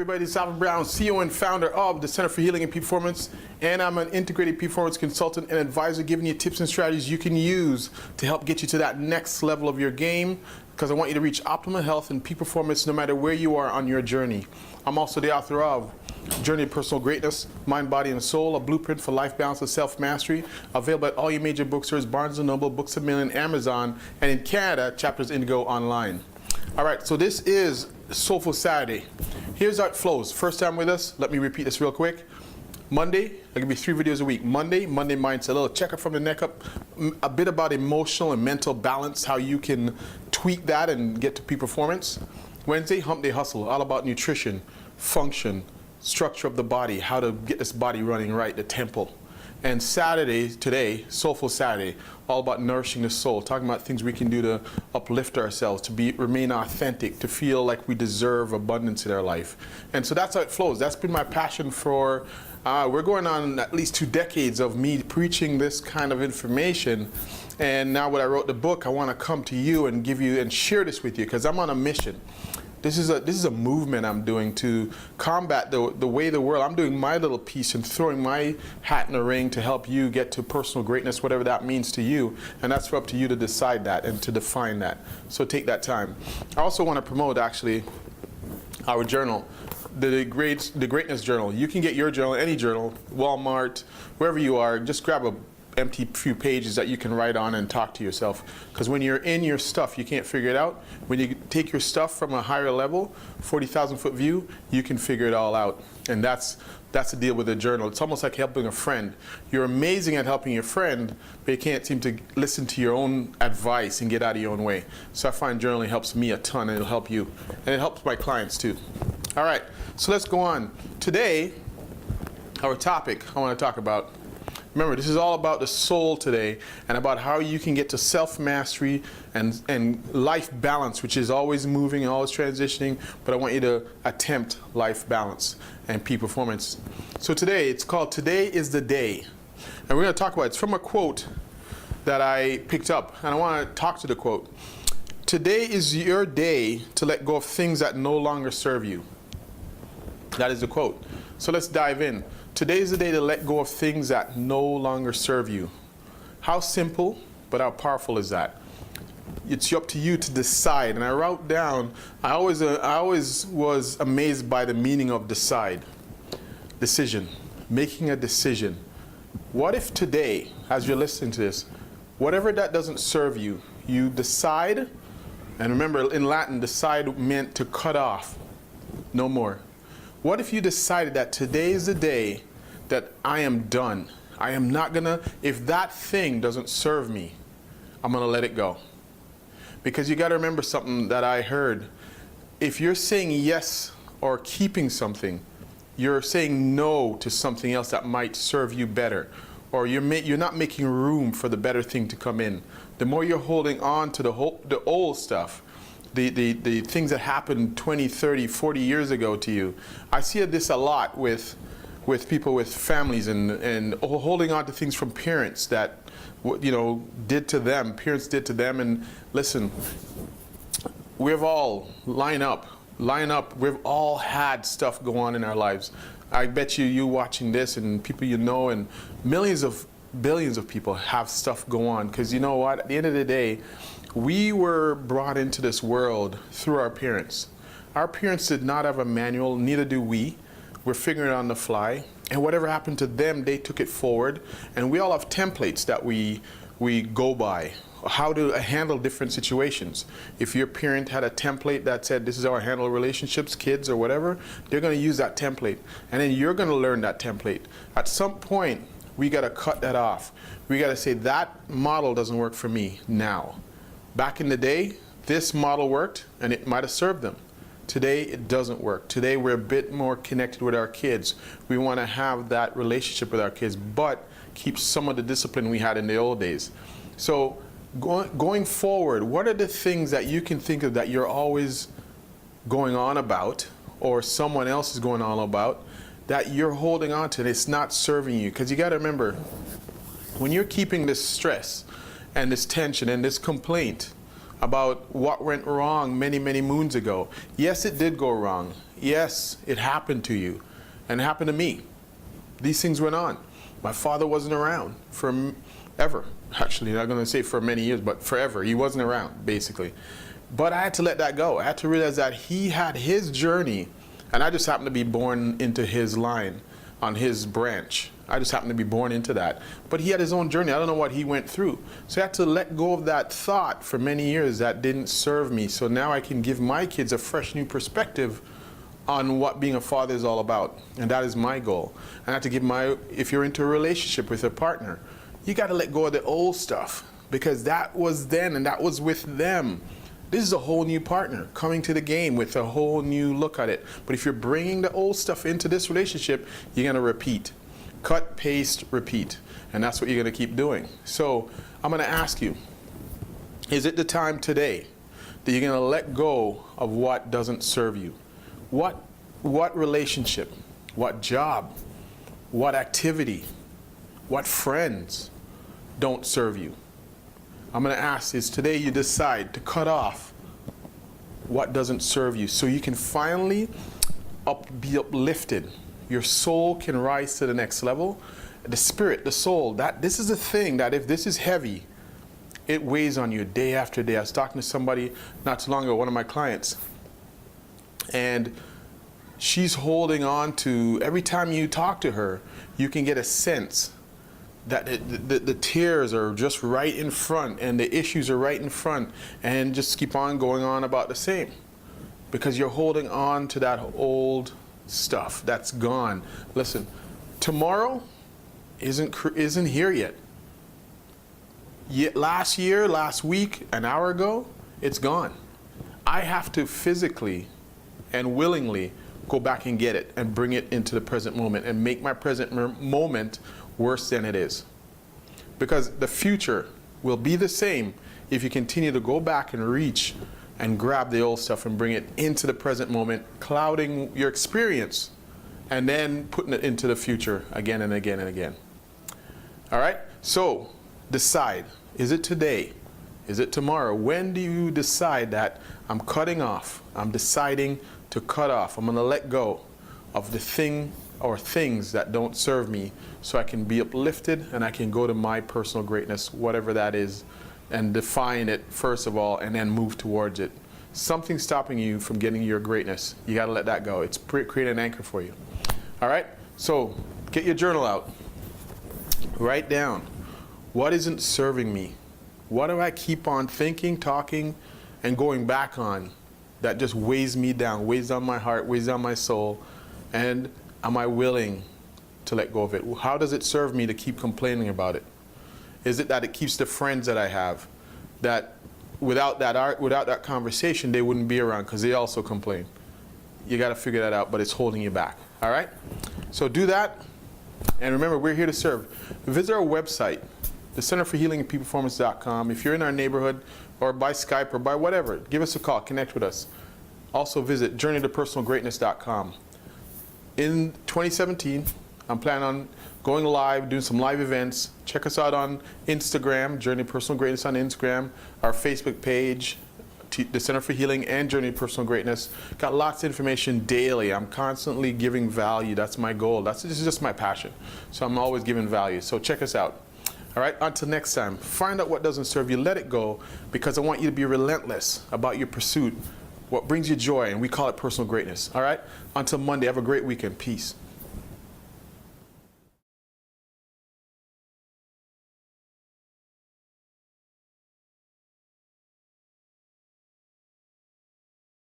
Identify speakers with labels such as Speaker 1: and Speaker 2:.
Speaker 1: everybody, this is Alvin Brown, CEO and founder of the Center for Healing and Peak Performance, and I'm an integrated peak performance consultant and advisor, giving you tips and strategies you can use to help get you to that next level of your game, because I want you to reach optimal health and peak performance no matter where you are on your journey. I'm also the author of Journey to Personal Greatness, Mind, Body, and Soul, a blueprint for life balance and self-mastery, available at all your major bookstores, Barnes & Noble, Books A Million, Amazon, and in Canada, Chapters Indigo Online. All right, so this is Soulful Saturday. Here's how it flows. First time with us, let me repeat this real quick. Monday, I'll give you 3 videos a week. Monday mindset, a little checkup from the neck up, a bit about emotional and mental balance, how you can tweak that and get to peak performance. Wednesday, hump day hustle, all about nutrition, function, structure of the body, how to get this body running right, the temple. And Saturday, today, Soulful Saturday, all about nourishing the soul, talking about things we can do to uplift ourselves, to remain authentic, to feel like we deserve abundance in our life. And so that's how it flows. That's been my passion for, we're going on at least 2 decades of me preaching this kind of information. And now when I wrote the book, I want to come to you and give you and share this with you, because I'm on a mission. This is a movement I'm doing to combat the way the world. I'm doing my little piece and throwing my hat in the ring to help you get to personal greatness, whatever that means to you. And that's up to you to decide that and to define that. So take that time. I also want to promote actually our journal, the Greatness Journal. You can get your journal, any journal, Walmart, wherever you are. Just grab a empty few pages that you can write on and talk to yourself, because when you're in your stuff you can't figure it out. When you take your stuff from a higher level, 40,000 foot view, you can figure it all out. And that's the deal with a journal. It's almost like helping a friend. You're amazing at helping your friend, but you can't seem to listen to your own advice and get out of your own way. So I find journaling helps me a ton, and it'll help you, and it helps my clients too. All right, so let's go on. Today, our topic I want to talk about, remember, this is all about the soul today, and about how you can get to self-mastery and life balance, which is always moving and always transitioning, but I want you to attempt life balance and peak performance. So today, it's called Today is the Day. And we're going to talk about it. It's from a quote that I picked up, and I want to talk to the quote. Today is your day to let go of things that no longer serve you. That is the quote. So let's dive in. Today is the day to let go of things that no longer serve you. How simple, but how powerful is that? It's up to you to decide. And I wrote down, I always was amazed by the meaning of decide. Decision, making a decision. What if today, as you're listening to this, whatever that doesn't serve you, you decide, and remember in Latin, decide meant to cut off, no more. What if you decided that today is the day that I am done? I am not gonna, if that thing doesn't serve me, I'm gonna let it go. Because you gotta remember something that I heard. If you're saying yes or keeping something, you're saying no to something else that might serve you better. Or you're not making room for the better thing to come in. The more you're holding on to the old stuff, the things that happened 20, 30, 40 years ago to you. I see this a lot with people with families and holding on to things from parents that, you know, parents did to them. And listen, we've all, line up, we've all had stuff go on in our lives. I bet you watching this and people you know and billions of people have stuff go on, because you know what, at the end of the day, we were brought into this world through our parents. Our parents did not have a manual, neither do we. We're figuring it on the fly. And whatever happened to them, they took it forward. And we all have templates that we go by, how to handle different situations. If your parent had a template that said, this is how I handle relationships, kids, or whatever, they're going to use that template. And then you're going to learn that template. At some point, we got to cut that off. We got to say, that model doesn't work for me now. Back in the day, this model worked, and it might have served them. Today, it doesn't work. Today, we're a bit more connected with our kids. We want to have that relationship with our kids, but keep some of the discipline we had in the old days. So going forward, what are the things that you can think of that you're always going on about, or someone else is going on about, that you're holding on to and it's not serving you? Because you got to remember, when you're keeping this stress and this tension and this complaint about what went wrong many, many moons ago. Yes, it did go wrong. Yes, it happened to you, and it happened to me. These things went on. My father wasn't around for ever. Actually, not going to say for many years, but forever. He wasn't around, basically. But I had to let that go. I had to realize that he had his journey, and I just happened to be born into his line, on his branch. I just happened to be born into that. But he had his own journey. I don't know what he went through. So I had to let go of that thought for many years that didn't serve me. So now I can give my kids a fresh new perspective on what being a father is all about. And that is my goal. And I have to give if you're into a relationship with a partner, you got to let go of the old stuff, because that was then and that was with them. This is a whole new partner coming to the game with a whole new look at it. But if you're bringing the old stuff into this relationship, you're going to repeat. Cut, paste, repeat. And that's what you're going to keep doing. So I'm going to ask you, is it the time today that you're going to let go of what doesn't serve you? What relationship, what job, what activity, what friends don't serve you? I'm going to ask, is today you decide to cut off what doesn't serve you so you can finally be uplifted. Your soul can rise to the next level. The spirit, the soul, this is a thing that if this is heavy, it weighs on you day after day. I was talking to somebody not too long ago, one of my clients, and she's holding on to, every time you talk to her, you can get a sense that the tears are just right in front and the issues are right in front, and just keep on going on about the same, because you're holding on to that old stuff that's gone. Listen, tomorrow isn't here yet. Last year, last week, an hour ago, it's gone. I have to physically and willingly go back and get it and bring it into the present moment and make my present moment worse than it is. Because the future will be the same if you continue to go back and reach and grab the old stuff and bring it into the present moment, clouding your experience and then putting it into the future again and again and again. All right? So decide, is it today? Is it tomorrow? When do you decide that I'm cutting off? I'm deciding to cut off. I'm going to let go of the thing or things that don't serve me so I can be uplifted and I can go to my personal greatness, whatever that is, and define it first of all and then move towards it. Something stopping you from getting your greatness, you got to let that go. It's create an anchor for you. All right? So get your journal out. Write down, what isn't serving me? What do I keep on thinking, talking, and going back on that just weighs me down, weighs down my heart, weighs down my soul, and am I willing to let go of it? How does it serve me to keep complaining about it? Is it that it keeps the friends that I have, that without that conversation, they wouldn't be around because they also complain? You got to figure that out, but it's holding you back. All right? So do that. And remember, we're here to serve. Visit our website, the Center for Healing and Performance.com. If you're in our neighborhood or by Skype or by whatever, give us a call, connect with us. Also visit JourneyToPersonalGreatness.com. In 2017, I'm planning on going live, doing some live events. Check us out on Instagram, Journey to Personal Greatness on Instagram, our Facebook page, the Center for Healing and Journey to Personal Greatness. Got lots of information daily. I'm constantly giving value. That's my goal. This is just my passion. So I'm always giving value. So check us out. All right, until next time, find out what doesn't serve you, let it go, because I want you to be relentless about your pursuit, what brings you joy, and we call it personal greatness. All right, until Monday, have a great weekend. Peace.